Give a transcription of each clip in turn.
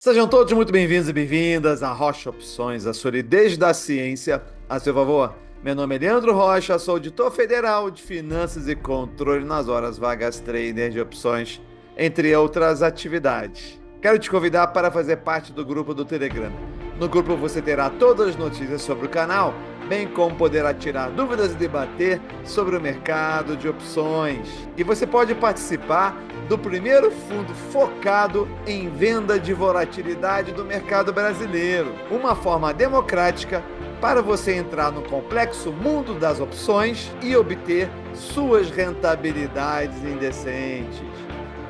Sejam todos muito bem-vindos e bem-vindas à Rocha Opções, a solidez da ciência a seu favor. Meu nome é Leandro Rocha, sou auditor federal de finanças e controle nas horas vagas trader de opções, entre outras atividades. Quero te convidar para fazer parte do grupo do Telegram. No grupo você terá todas as notícias sobre o canal, bem como poderá tirar dúvidas e debater sobre o mercado de opções. E você pode participar do primeiro fundo focado em venda de volatilidade do mercado brasileiro. Uma forma democrática para você entrar no complexo mundo das opções e obter suas rentabilidades indecentes.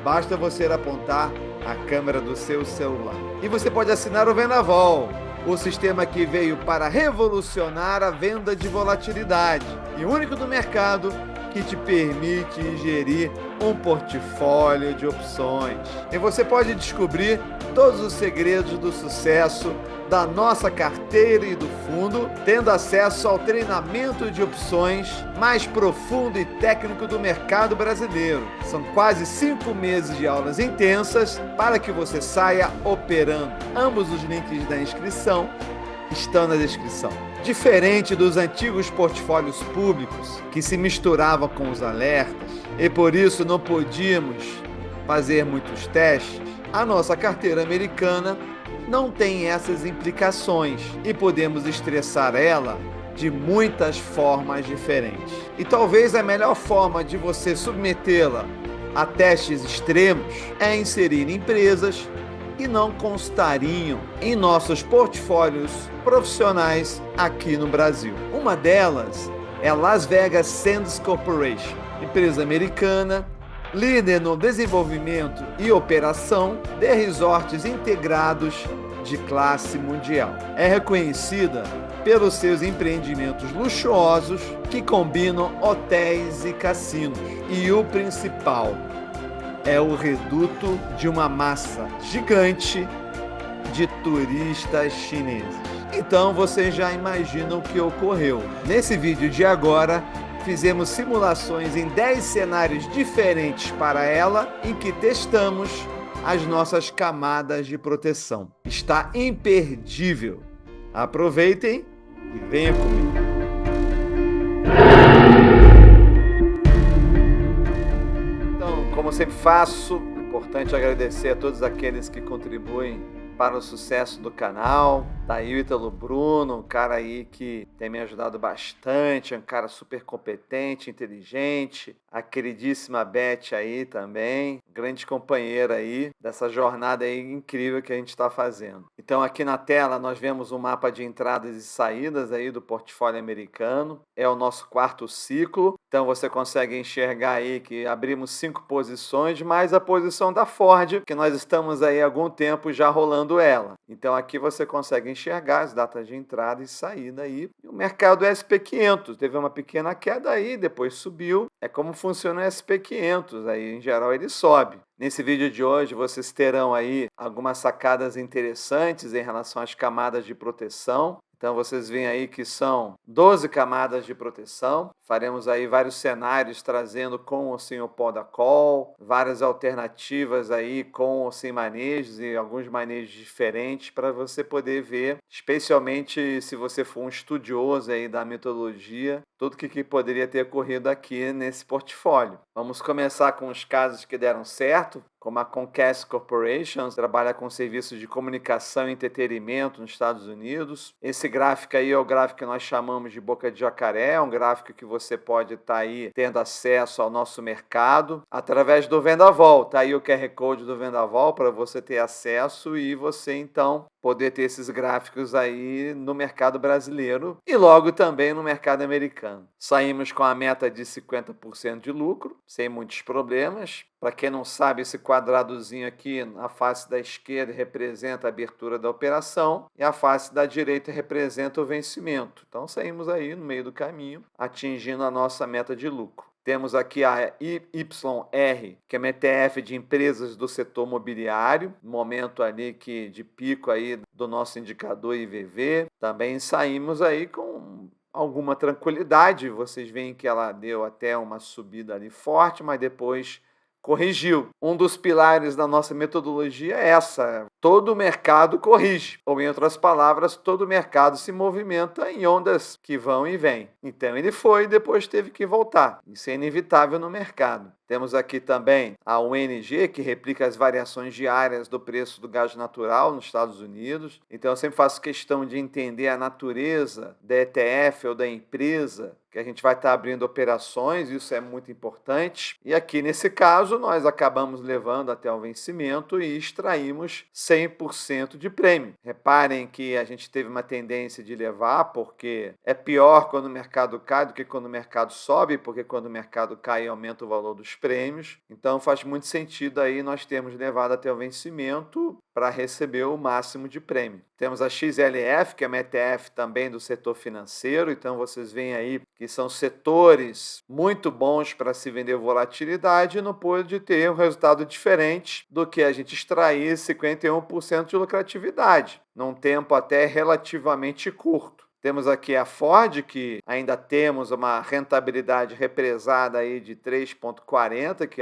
Basta você apontar a câmera do seu celular. E você pode assinar o Vendaval, o sistema que veio para revolucionar a venda de volatilidade e único do mercado que te permite gerir um portfólio de opções. E você pode descobrir todos os segredos do sucesso da nossa carteira e do fundo, tendo acesso ao treinamento de opções mais profundo e técnico do mercado brasileiro. São quase 5 meses de aulas intensas para que você saia operando. Ambos os links da inscrição estão na descrição. Diferente dos antigos portfólios públicos que se misturavam com os alertas e por isso não podíamos fazer muitos testes, a nossa carteira americana não tem essas implicações e podemos estressar ela de muitas formas diferentes. E talvez a melhor forma de você submetê-la a testes extremos é inserir empresas que não constariam em nossos portfólios profissionais aqui no Brasil. Uma delas é a Las Vegas Sands Corporation, empresa americana, líder no desenvolvimento e operação de resorts integrados de classe mundial. É reconhecida pelos seus empreendimentos luxuosos que combinam hotéis e cassinos. E o principal é o reduto de uma massa gigante de turistas chineses. Então vocês já imaginam o que ocorreu. Nesse vídeo de agora, fizemos simulações em 10 cenários diferentes para ela, em que testamos as nossas camadas de proteção. Está imperdível. Aproveitem e venham comigo. Então, como sempre faço, é importante agradecer a todos aqueles que contribuem para o sucesso do canal. Tá aí o Ítalo Bruno, um cara aí que tem me ajudado bastante, é um cara super competente, inteligente. A queridíssima Beth aí também, grande companheira aí dessa jornada aí incrível que a gente está fazendo. Então aqui na tela nós vemos um mapa de entradas e saídas aí do portfólio americano. É o nosso quarto ciclo. Então você consegue enxergar aí que abrimos 5 posições, mais a posição da Ford, que nós estamos aí há algum tempo já rolando ela. Então aqui você consegue enxergar as datas de entrada e saída aí. E o mercado SP500 teve uma pequena queda aí, depois subiu. É como funciona o SP500, aí em geral ele sobe. Nesse vídeo de hoje vocês terão aí algumas sacadas interessantes em relação às camadas de proteção. Então vocês veem aí que são 12 camadas de proteção. Faremos aí vários cenários trazendo com ou sem o pó da call, várias alternativas aí com ou sem manejos e alguns manejos diferentes para você poder ver, especialmente se você for um estudioso aí da metodologia, tudo que poderia ter ocorrido aqui nesse portfólio. Vamos começar com os casos que deram certo, como a Comcast Corporation, trabalha com serviços de comunicação e entretenimento nos Estados Unidos. Esse gráfico aí é o gráfico que nós chamamos de boca de jacaré, é um gráfico que você pode estar aí tendo acesso ao nosso mercado através do Vendaval. Tá aí o QR Code do Vendaval para você ter acesso e você então poder ter esses gráficos aí no mercado brasileiro e logo também no mercado americano. Saímos com a meta de 50% de lucro, sem muitos problemas. Para quem não sabe, esse quadradozinho aqui na face da esquerda representa a abertura da operação e a face da direita representa o vencimento. Então saímos aí no meio do caminho, atingindo a nossa meta de lucro. Temos aqui a YR, que é uma ETF de empresas do setor imobiliário, momento ali que de pico aí do nosso indicador IVV. Também saímos aí com alguma tranquilidade. Vocês veem que ela deu até uma subida ali forte, mas depois corrigiu. Um dos pilares da nossa metodologia é essa: todo mercado corrige. Ou, em outras palavras, todo mercado se movimenta em ondas que vão e vêm. Então ele foi e depois teve que voltar. Isso é inevitável no mercado. Temos aqui também a UNG, que replica as variações diárias do preço do gás natural nos Estados Unidos. Então eu sempre faço questão de entender a natureza da ETF ou da empresa que a gente vai estar abrindo operações, isso é muito importante. E aqui, nesse caso, nós acabamos levando até o vencimento e extraímos 100% de prêmio. Reparem que a gente teve uma tendência de levar, porque é pior quando o mercado cai do que quando o mercado sobe, porque quando o mercado cai aumenta o valor dos prêmios. Então faz muito sentido aí nós termos levado até o vencimento para receber o máximo de prêmio. Temos a XLF, que é uma ETF também do setor financeiro, então vocês veem aí que são setores muito bons para se vender volatilidade e não pode ter um resultado diferente do que a gente extrair 51% de lucratividade, num tempo até relativamente curto. Temos aqui a Ford, que ainda temos uma rentabilidade represada aí de 3,40, que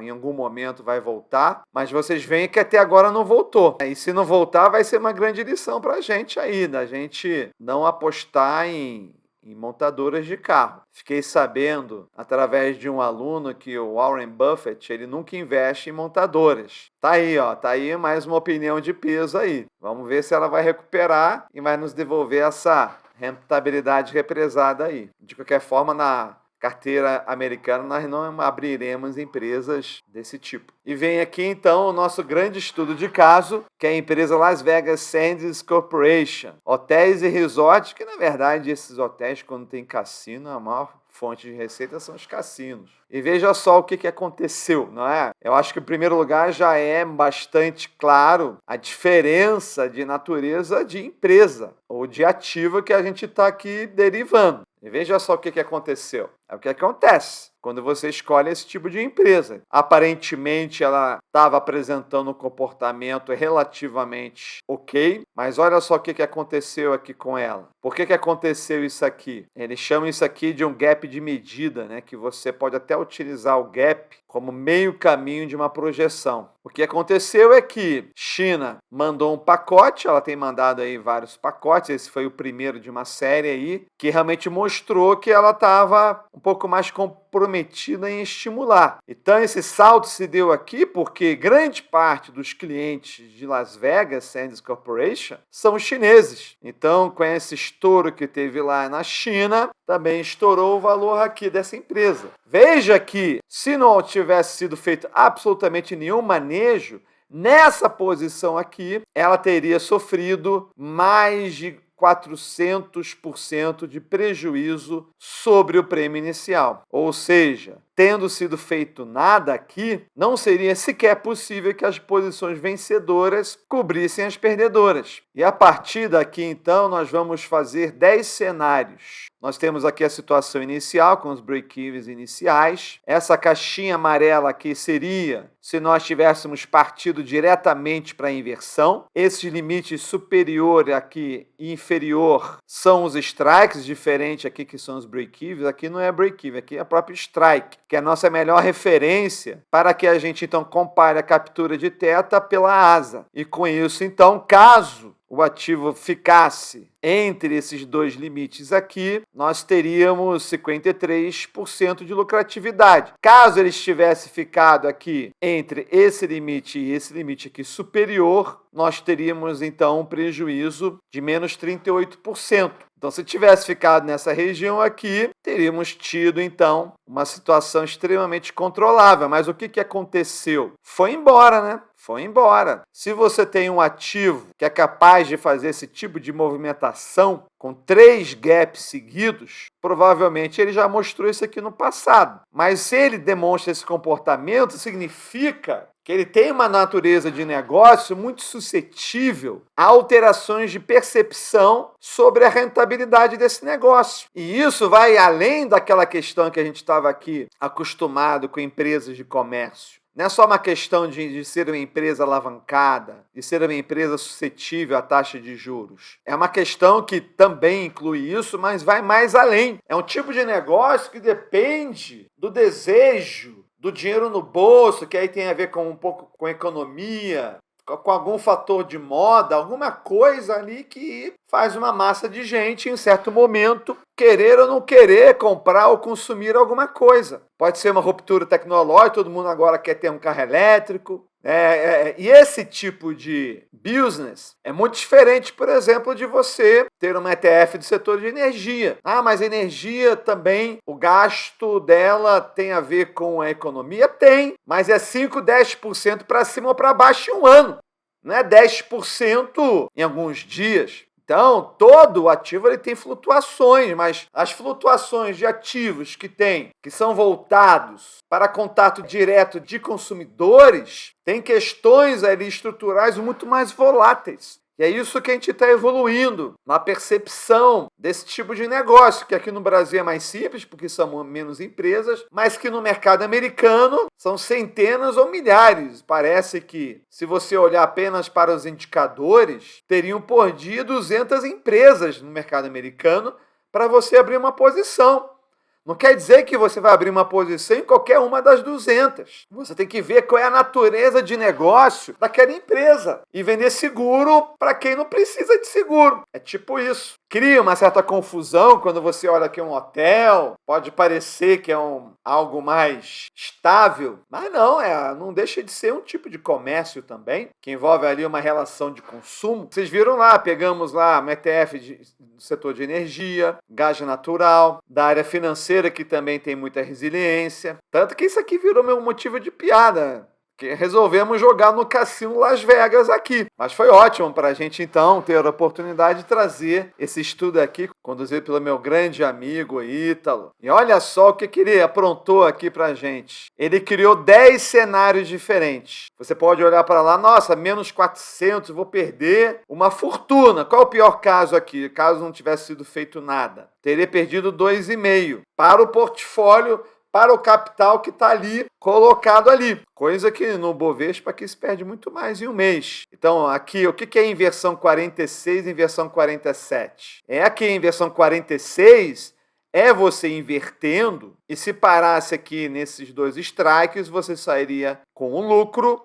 em algum momento vai voltar, mas vocês veem que até agora não voltou. E se não voltar, vai ser uma grande lição para a gente aí, da gente não apostar em montadoras de carro. Fiquei sabendo, através de um aluno, que o Warren Buffett, ele nunca investe em montadoras. Tá aí, ó, tá aí mais uma opinião de peso aí. Vamos ver se ela vai recuperar e vai nos devolver essa rentabilidade represada aí. De qualquer forma, na carteira americana, nós não abriremos empresas desse tipo. E vem aqui, então, o nosso grande estudo de caso, que é a empresa Las Vegas Sands Corporation. Hotéis e resorts, que, na verdade, esses hotéis, quando tem cassino, a maior fonte de receita são os cassinos. E veja só o que aconteceu, não é? Eu acho que, em primeiro lugar, já é bastante claro a diferença de natureza de empresa ou de ativo que a gente está aqui derivando. E veja só o que aconteceu. É o que acontece quando você escolhe esse tipo de empresa. Aparentemente, ela estava apresentando um comportamento relativamente ok, mas olha só o que aconteceu aqui com ela. Por que aconteceu isso aqui? Eles chamam isso aqui de um gap de medida, né? Que você pode até utilizar o gap como meio caminho de uma projeção. O que aconteceu é que China mandou um pacote, ela tem mandado aí vários pacotes, esse foi o primeiro de uma série aí, que realmente mostrou que ela estava um pouco mais comprometida em estimular. Então esse salto se deu aqui porque grande parte dos clientes de Las Vegas Sands Corporation são chineses. Então, com esse estouro que teve lá na China, também estourou o valor aqui dessa empresa. Veja que, se não tivesse sido feito absolutamente nenhum manejo, nessa posição aqui, ela teria sofrido mais de 400% de prejuízo sobre o prêmio inicial. Ou seja, tendo sido feito nada aqui, não seria sequer possível que as posições vencedoras cobrissem as perdedoras. E a partir daqui, então, nós vamos fazer 10 cenários. Nós temos aqui a situação inicial, com os break-evens iniciais. Essa caixinha amarela aqui seria se nós tivéssemos partido diretamente para a inversão. Esses limites superior aqui e inferior são os strikes, diferente aqui que são os break-evens. Aqui não é break-even, aqui é a própria strike, que é a nossa melhor referência para que a gente, então, compare a captura de teta pela asa. E com isso, então, caso o ativo ficasse entre esses dois limites aqui, nós teríamos 53% de lucratividade. Caso ele tivesse ficado aqui entre esse limite e esse limite aqui superior, nós teríamos, então, um prejuízo de menos 38%. Então, se tivesse ficado nessa região aqui, teríamos tido, então, uma situação extremamente controlável. Mas o que aconteceu? Foi embora, né? Foi embora. Se você tem um ativo que é capaz de fazer esse tipo de movimentação com 3 gaps seguidos, provavelmente ele já mostrou isso aqui no passado. Mas se ele demonstra esse comportamento, significa que ele tem uma natureza de negócio muito suscetível a alterações de percepção sobre a rentabilidade desse negócio. E isso vai além daquela questão que a gente estava aqui acostumado com empresas de comércio. Não é só uma questão de ser uma empresa alavancada, de ser uma empresa suscetível à taxa de juros. É uma questão que também inclui isso, mas vai mais além. É um tipo de negócio que depende do desejo do dinheiro no bolso, que aí tem a ver com um pouco com economia, com algum fator de moda, alguma coisa ali que faz uma massa de gente, em um certo momento, querer ou não querer comprar ou consumir alguma coisa. Pode ser uma ruptura tecnológica, todo mundo agora quer ter um carro elétrico. E esse tipo de business é muito diferente, por exemplo, de você ter uma ETF do setor de energia. Ah, mas a energia também, o gasto dela tem a ver com a economia? Tem, mas é 5, 10% para cima ou para baixo em um ano. Não é 10% em alguns dias. Então, todo ativo ele tem flutuações, mas as flutuações de ativos que são voltados para contato direto de consumidores, têm questões ali estruturais muito mais voláteis. E é isso que a gente está evoluindo na percepção desse tipo de negócio, que aqui no Brasil é mais simples, porque são menos empresas, mas que no mercado americano são centenas ou milhares. Parece que, se você olhar apenas para os indicadores, teriam por dia 200 empresas no mercado americano para você abrir uma posição. Não quer dizer que você vai abrir uma posição em qualquer uma das 200. Você tem que ver qual é a natureza de negócio daquela empresa e vender seguro para quem não precisa de seguro. É tipo isso. Cria uma certa confusão quando você olha aqui um hotel, pode parecer que é algo mais estável, mas não deixa de ser um tipo de comércio também, que envolve ali uma relação de consumo. Vocês viram lá, pegamos lá um ETF do setor de energia, gás natural, da área financeira, que também tem muita resiliência. Tanto que isso aqui virou meu motivo de piada, que resolvemos jogar no Cassino Las Vegas aqui. Mas foi ótimo para a gente, então, ter a oportunidade de trazer esse estudo aqui, conduzido pelo meu grande amigo Ítalo. E olha só o que ele aprontou aqui para a gente. Ele criou 10 cenários diferentes. Você pode olhar para lá, nossa, menos 400, vou perder uma fortuna. Qual é o pior caso aqui? Caso não tivesse sido feito nada. Teria perdido 2,5 para o portfólio, para o capital que está ali, colocado ali. Coisa que no Bovespa aqui se perde muito mais em um mês. Então, aqui, o que é inversão 46 e inversão 47? Aqui a inversão 46 é você invertendo, e se parasse aqui nesses dois strikes, você sairia com um lucro,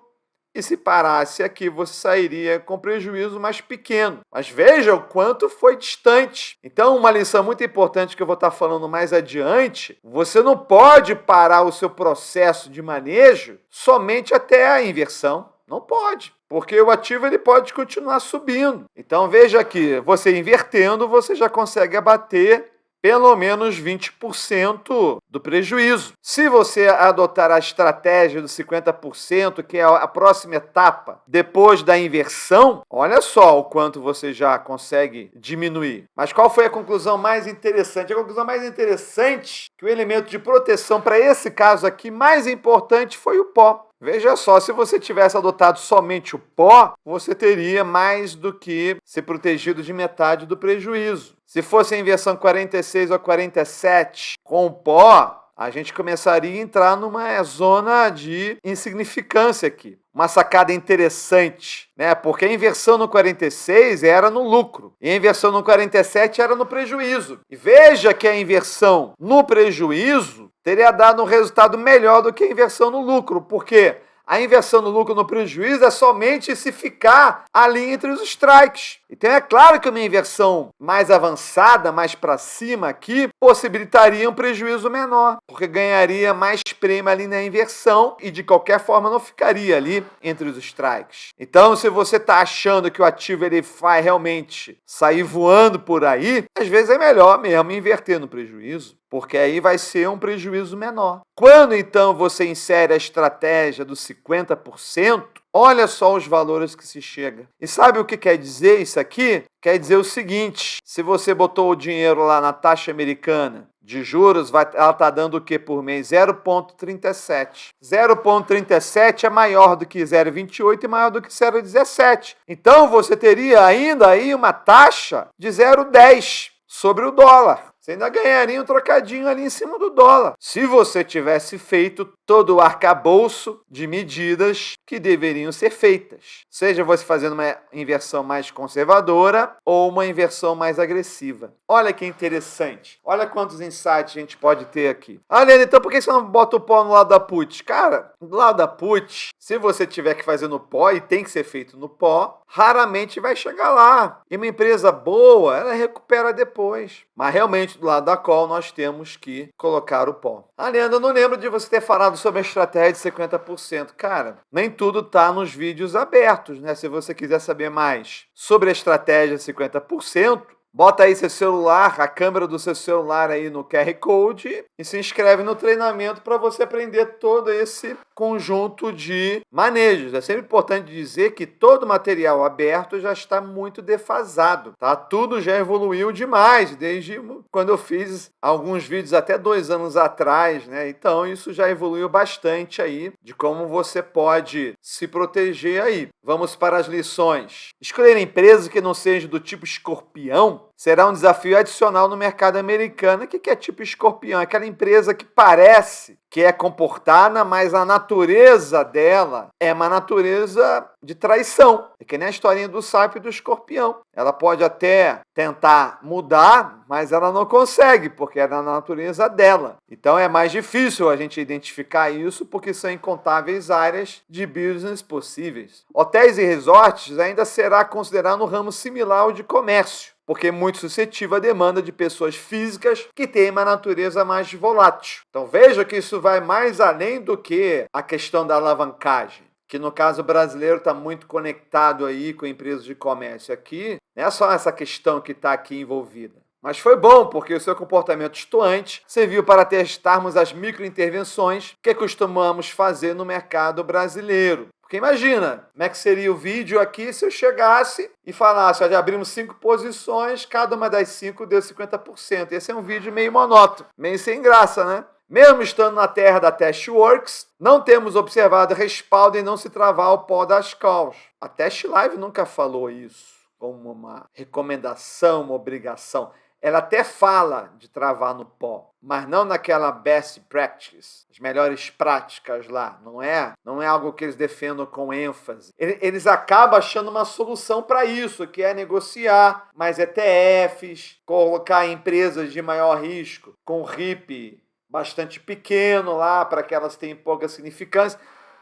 e se parasse aqui, você sairia com prejuízo mais pequeno. Mas veja o quanto foi distante. Então, uma lição muito importante que eu vou estar falando mais adiante, você não pode parar o seu processo de manejo somente até a inversão. Não pode, porque o ativo ele pode continuar subindo. Então, veja aqui, você invertendo, você já consegue abater pelo menos 20% do prejuízo. Se você adotar a estratégia dos 50%, que é a próxima etapa, depois da inversão, olha só o quanto você já consegue diminuir. Mas qual foi a conclusão mais interessante? A conclusão mais interessante é que o elemento de proteção para esse caso aqui mais importante foi o pó. Veja só, se você tivesse adotado somente o pó, você teria mais do que ser protegido de metade do prejuízo. Se fosse a inversão 46 ou 47 com o pó, a gente começaria a entrar numa zona de insignificância aqui. Uma sacada interessante, né? Porque a inversão no 46 era no lucro e a inversão no 47 era no prejuízo. E veja que a inversão no prejuízo teria dado um resultado melhor do que a inversão no lucro, porque a inversão no lucro no prejuízo é somente se ficar ali entre os strikes. Então é claro que uma inversão mais avançada, mais para cima aqui, possibilitaria um prejuízo menor, porque ganharia mais prêmio ali na inversão e de qualquer forma não ficaria ali entre os strikes. Então, se você está achando que o ativo ele vai realmente sair voando por aí, às vezes é melhor mesmo inverter no prejuízo, porque aí vai ser um prejuízo menor. Quando então você insere a estratégia dos 50%, olha só os valores que se chega. E sabe o que quer dizer isso aqui? Quer dizer o seguinte, se você botou o dinheiro lá na taxa americana de juros, ela está dando o que por mês? 0,37. 0,37 é maior do que 0,28 e maior do que 0,17. Então você teria ainda aí uma taxa de 0,10 sobre o dólar. Você ainda ganharia um trocadinho ali em cima do dólar. Se você tivesse feito todo o arcabouço de medidas que deveriam ser feitas. Seja você fazendo uma inversão mais conservadora ou uma inversão mais agressiva. Olha que interessante. Olha quantos insights a gente pode ter aqui. Leandro, então por que você não bota o pó no lado da put? Cara, do lado da put, se você tiver que fazer no pó, e tem que ser feito no pó, raramente vai chegar lá. E uma empresa boa, ela recupera depois. Mas realmente, do lado da call, nós temos que colocar o pó. Leandro, eu não lembro de você ter falado sobre a estratégia de 50%. Cara, nem tudo tá nos vídeos abertos, né? Se você quiser saber mais sobre a estratégia de 50%, bota aí seu celular, a câmera do seu celular aí no QR Code e se inscreve no treinamento para você aprender todo esse conjunto de manejos. É sempre importante dizer que todo material aberto já está muito defasado, tá? Tudo já evoluiu demais, desde quando eu fiz alguns vídeos até 2 anos atrás, né? Então isso já evoluiu bastante aí de como você pode se proteger aí. Vamos para as lições. Escolher empresas que não sejam do tipo escorpião será um desafio adicional no mercado americano. O que é tipo escorpião? É aquela empresa que parece que é comportada, mas a natureza dela é uma natureza de traição. É que nem a historinha do sapo e do escorpião. Ela pode até tentar mudar, mas ela não consegue, porque é da natureza dela. Então é mais difícil a gente identificar isso, porque são incontáveis áreas de business possíveis. Hotéis e resorts ainda será considerado um ramo similar ao de comércio, porque é muito suscetível à demanda de pessoas físicas que têm uma natureza mais volátil. Então veja que isso vai mais além do que a questão da alavancagem, que no caso brasileiro está muito conectado aí com empresas de comércio. Aqui não é só essa questão que está aqui envolvida. Mas foi bom, porque o seu comportamento estuante serviu para testarmos as microintervenções que costumamos fazer no mercado brasileiro. Porque imagina, como é que seria o vídeo aqui se eu chegasse e falasse, já abrimos 5 posições, cada uma das 5 deu 50%. Esse é um vídeo meio monótono, meio sem graça, né? Mesmo estando na terra da Testworks, não temos observado respaldo em não se travar o pó das calls. A Test Live nunca falou isso como uma recomendação, uma obrigação. Ela até fala de travar no pó, mas não naquela best practice, as melhores práticas lá. Não é algo que eles defendam com ênfase. Eles acabam achando uma solução para isso, que é negociar mais ETFs, colocar empresas de maior risco com RIP bastante pequeno lá, para que elas tenham pouca significância.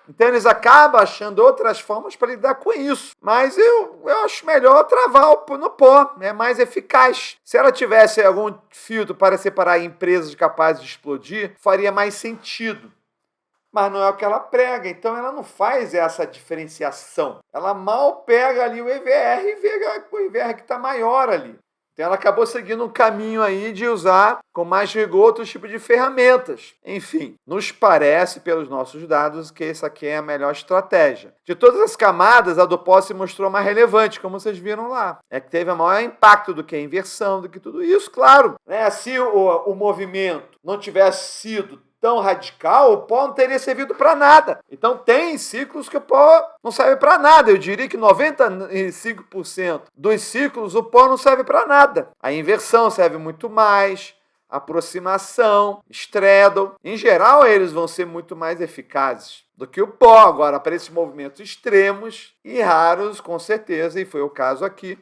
Então eles acabam achando outras formas para lidar com isso. Mas eu acho melhor travar no pó, é mais eficaz. Se ela tivesse algum filtro para separar empresas capazes de explodir, faria mais sentido. Mas não é o que ela prega, então ela não faz essa diferenciação. Ela mal pega ali o EVR e vê o EVR que está maior ali. Então ela acabou seguindo um caminho aí de usar com mais rigor outros tipos de ferramentas. Enfim, nos parece, pelos nossos dados, que essa aqui é a melhor estratégia. De todas as camadas, a do pó se mostrou mais relevante, como vocês viram lá. É que teve maior impacto do que a inversão, do que tudo isso, claro. Se o movimento não tivesse sido tão radical, o pó não teria servido para nada. Então tem ciclos que o pó não serve para nada. Eu diria que 95% dos ciclos o pó não serve para nada. A inversão serve muito mais, aproximação, straddle. Em geral, eles vão ser muito mais eficazes do que o pó. Agora, para esses movimentos extremos e raros, com certeza, e foi o caso aqui,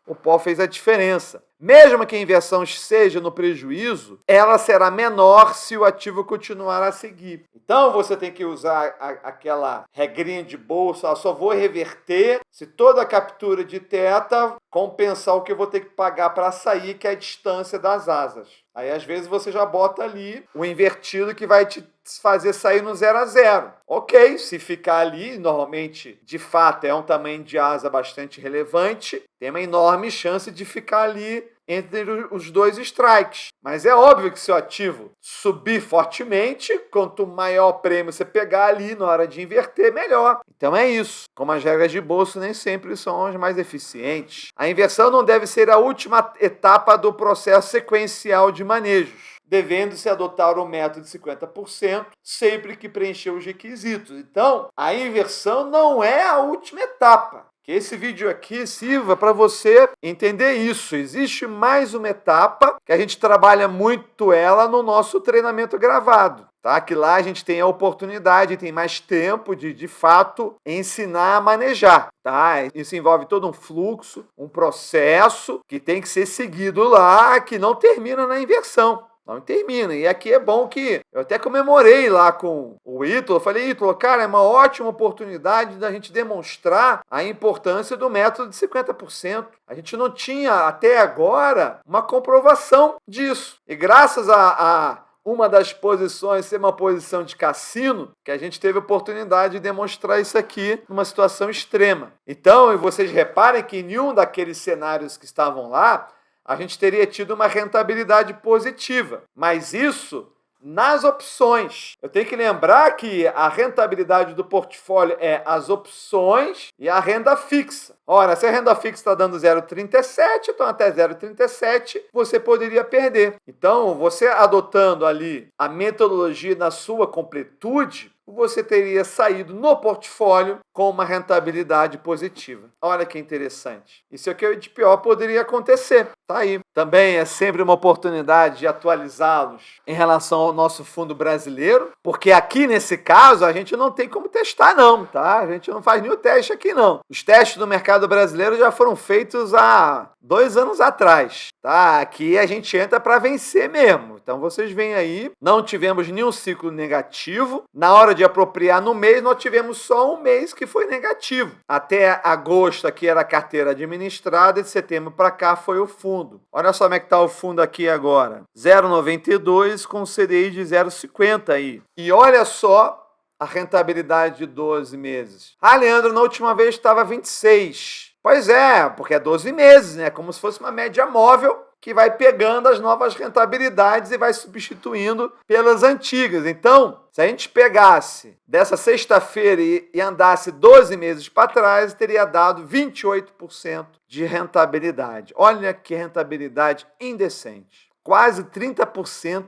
o pó fez a diferença. Mesmo que a inversão seja no prejuízo, ela será menor se o ativo continuar a seguir. Então você tem que usar aquela regrinha de bolsa, só vou reverter se toda a captura de θ compensar o que eu vou ter que pagar para sair, que é a distância das asas. Aí às vezes você já bota ali o invertido que vai te fazer sair no 0 a 0. Ok, se ficar ali, normalmente, de fato, é um tamanho de asa bastante relevante, tem uma enorme chance de ficar ali entre os dois strikes. Mas é óbvio que se o ativo subir fortemente, quanto maior prêmio você pegar ali na hora de inverter, melhor. Então é isso. Como as regras de bolsa nem sempre são as mais eficientes. A inversão não deve ser a última etapa do processo sequencial de manejos, devendo-se adotar o método de 50% sempre que preencher os requisitos. Então, a inversão não é a última etapa. Que esse vídeo aqui sirva para você entender isso. Existe mais uma etapa que a gente trabalha muito ela no nosso treinamento gravado. Tá? Que lá a gente tem a oportunidade, tem mais tempo de fato, ensinar a manejar. Tá? Isso envolve todo um fluxo, um processo que tem que ser seguido lá, que não termina na inversão. Não termina. E aqui é bom que eu até comemorei lá com o Ítalo. Falei, Ítalo, cara, é uma ótima oportunidade da gente demonstrar a importância do método de 50%. A gente não tinha até agora uma comprovação disso. E graças a uma das posições ser uma posição de cassino, que a gente teve a oportunidade de demonstrar isso aqui numa situação extrema. Então, e vocês reparem que em nenhum daqueles cenários que estavam lá, a gente teria tido uma rentabilidade positiva. Mas isso nas opções. Eu tenho que lembrar que a rentabilidade do portfólio é as opções e a renda fixa. Ora, se a renda fixa está dando 0,37, então até 0,37 você poderia perder. Então, você adotando ali a metodologia na sua completude, você teria saído no portfólio com uma rentabilidade positiva. Olha que interessante. Isso aqui de pior poderia acontecer. Tá aí. Também é sempre uma oportunidade de atualizá-los em relação ao nosso fundo brasileiro, porque aqui nesse caso a gente não tem como testar não, tá? A gente não faz nenhum teste aqui não. Os testes do mercado brasileiro já foram feitos há 2 anos atrás, tá? Aqui a gente entra para vencer mesmo. Então vocês veem aí, não tivemos nenhum ciclo negativo. Na hora de apropriar no mês, nós tivemos só um mês que foi negativo. Até agosto aqui era a carteira administrada e de setembro para cá foi o fundo. Olha só como é que está o fundo aqui agora. 0,92 com CDI de 0,50 aí. E olha só a rentabilidade de 12 meses. Ah, Leandro, na última vez estava 26. Pois é, porque é 12 meses, né? Como se fosse uma média móvel que vai pegando as novas rentabilidades e vai substituindo pelas antigas. Então, se a gente pegasse dessa sexta-feira e andasse 12 meses para trás, teria dado 28% de rentabilidade. Olha que rentabilidade indecente. Quase 30%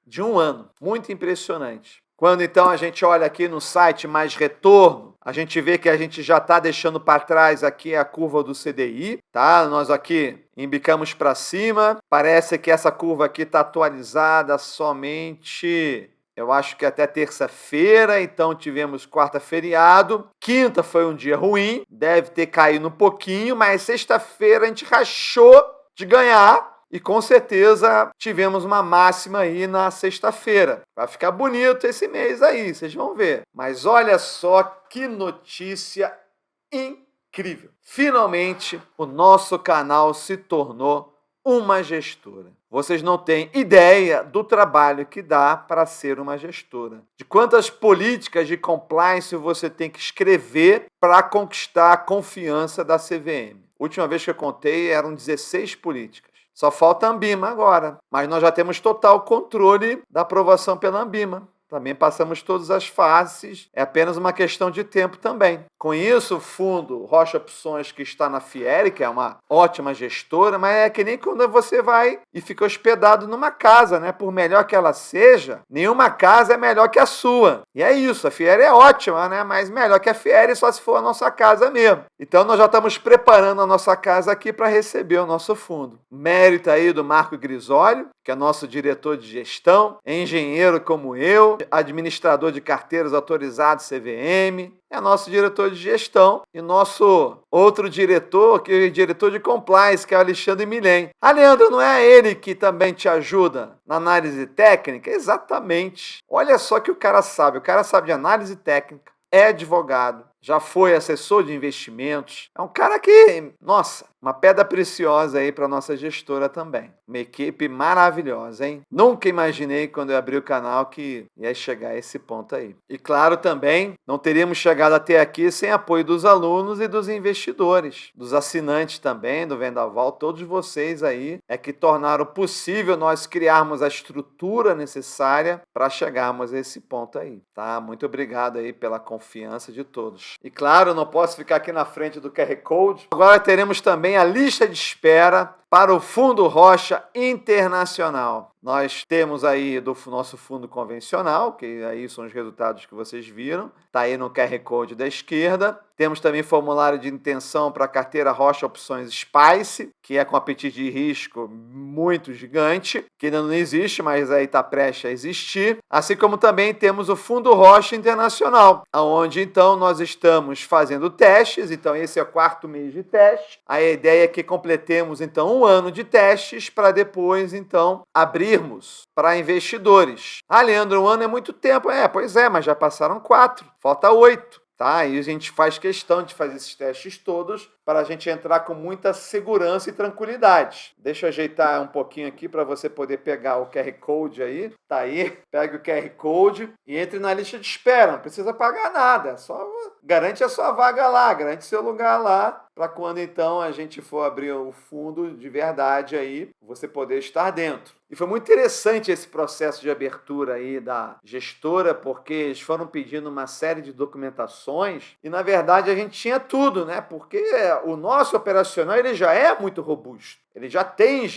de um ano. Muito impressionante. Quando então a gente olha aqui no site Mais Retorno, a gente vê que a gente já está deixando para trás aqui a curva do CDI, tá? Nós aqui embicamos para cima. Parece que essa curva aqui está atualizada somente, eu acho que até terça-feira, então tivemos quarta feriado. Quinta foi um dia ruim, deve ter caído um pouquinho, mas sexta-feira a gente rachou de ganhar. E com certeza tivemos uma máxima aí na sexta-feira. Vai ficar bonito esse mês aí, vocês vão ver. Mas olha só que notícia incrível. Finalmente, o nosso canal se tornou uma gestora. Vocês não têm ideia do trabalho que dá para ser uma gestora. De quantas políticas de compliance você tem que escrever para conquistar a confiança da CVM. Última vez que eu contei, eram 16 políticas. Só falta a Anbima agora, mas nós já temos total controle da aprovação pela Anbima. Também passamos todas as fases, é apenas uma questão de tempo também. Com isso, o fundo Rocha Opções, que está na Fieri, que é uma ótima gestora, mas é que nem quando você vai e fica hospedado numa casa, né? Por melhor que ela seja, nenhuma casa é melhor que a sua. E é isso, a Fieri é ótima, né? Mas melhor que a Fieri só se for a nossa casa mesmo. Então nós já estamos preparando a nossa casa aqui para receber o nosso fundo. Mérito aí do Marco Grisólio, que é nosso diretor de gestão, engenheiro como eu, administrador de carteiras autorizado CVM, é nosso diretor de gestão e nosso outro diretor, que é o diretor de compliance, que é o Alexandre Milhem. Ah, Leandro, não é ele que também te ajuda na análise técnica? Exatamente. Olha só que o cara sabe de análise técnica, é advogado, já foi assessor de investimentos. É um cara que, nossa, uma pedra preciosa aí para nossa gestora também. Uma equipe maravilhosa, hein? Nunca imaginei quando eu abri o canal que ia chegar a esse ponto aí. E claro também, não teríamos chegado até aqui sem apoio dos alunos e dos investidores, dos assinantes também, do Vendaval, todos vocês aí é que tornaram possível nós criarmos a estrutura necessária para chegarmos a esse ponto aí, tá? Muito obrigado aí pela confiança de todos. E claro, não posso ficar aqui na frente do QR Code. Agora teremos também a lista de espera para o Fundo Rocha Internacional. Nós temos aí do nosso fundo convencional, que aí são os resultados que vocês viram. Está aí no QR Code da esquerda. Temos também formulário de intenção para a carteira Rocha Opções Spice, que é com apetite de risco muito gigante, que ainda não existe, mas aí está prestes a existir. Assim como também temos o Fundo Rocha Internacional, onde então nós estamos fazendo testes. Então esse é o 4º mês de teste. A ideia é que completemos então 1 ano de testes para depois então abrirmos para investidores. Ah, Leandro, 1 ano é muito tempo. Pois é, mas já passaram 4, falta 8. Tá? E a gente faz questão de fazer esses testes todos para a gente entrar com muita segurança e tranquilidade. Deixa eu ajeitar um pouquinho aqui para você poder pegar o QR Code aí. Tá aí, pegue o QR Code e entre na lista de espera. Não precisa pagar nada, só garante a sua vaga lá, garante seu lugar lá, para quando então a gente for abrir o fundo de verdade aí, você poder estar dentro. E foi muito interessante esse processo de abertura aí da gestora, porque eles foram pedindo uma série de documentações e, na verdade, a gente tinha tudo, né? Porque o nosso operacional ele já é muito robusto. Ele já tem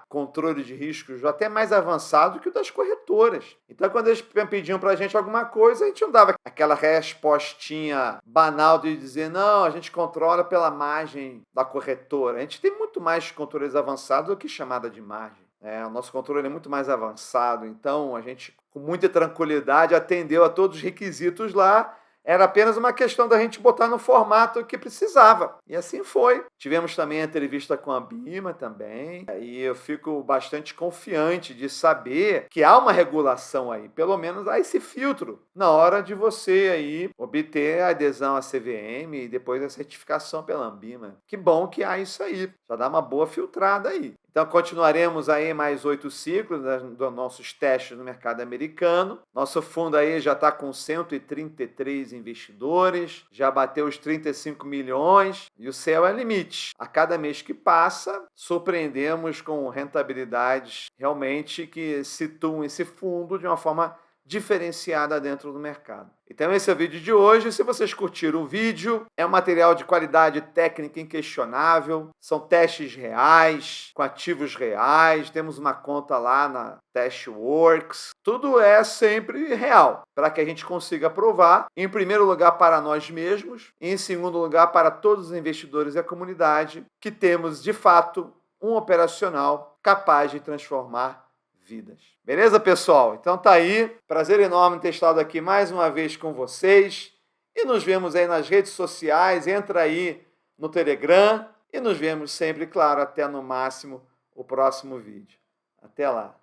controle de riscos até mais avançado que o das corretoras. Então, quando eles pediam para a gente alguma coisa, a gente não dava aquela respostinha banal de dizer, não, a gente controla pela margem da corretora. A gente tem muito mais controles avançados do que chamada de margem. O nosso controle é muito mais avançado, então a gente, com muita tranquilidade, atendeu a todos os requisitos lá. Era apenas uma questão da gente botar no formato que precisava. E assim foi. Tivemos também a entrevista com a Bima também. E eu fico bastante confiante de saber que há uma regulação aí. Pelo menos há esse filtro na hora de você aí obter a adesão à CVM e depois a certificação pela Ambima. Que bom que há isso aí. Já dá uma boa filtrada aí. Então, continuaremos aí mais 8 ciclos dos nossos testes no mercado americano. Nosso fundo aí já está com 133 investidores, já bateu os 35 milhões e o céu é limite. A cada mês que passa, surpreendemos com rentabilidades realmente que situam esse fundo de uma forma diferenciada dentro do mercado. Então esse é o vídeo de hoje. Se vocês curtiram o vídeo, é um material de qualidade técnica inquestionável, são testes reais, com ativos reais, temos uma conta lá na Testworks, tudo é sempre real, para que a gente consiga provar, em primeiro lugar para nós mesmos, e em segundo lugar para todos os investidores e a comunidade, que temos de fato um operacional capaz de transformar vidas. Beleza, pessoal? Então tá aí. Prazer enorme ter estado aqui mais uma vez com vocês. E nos vemos aí nas redes sociais. Entra aí no Telegram. E nos vemos sempre, claro, até no máximo o próximo vídeo. Até lá.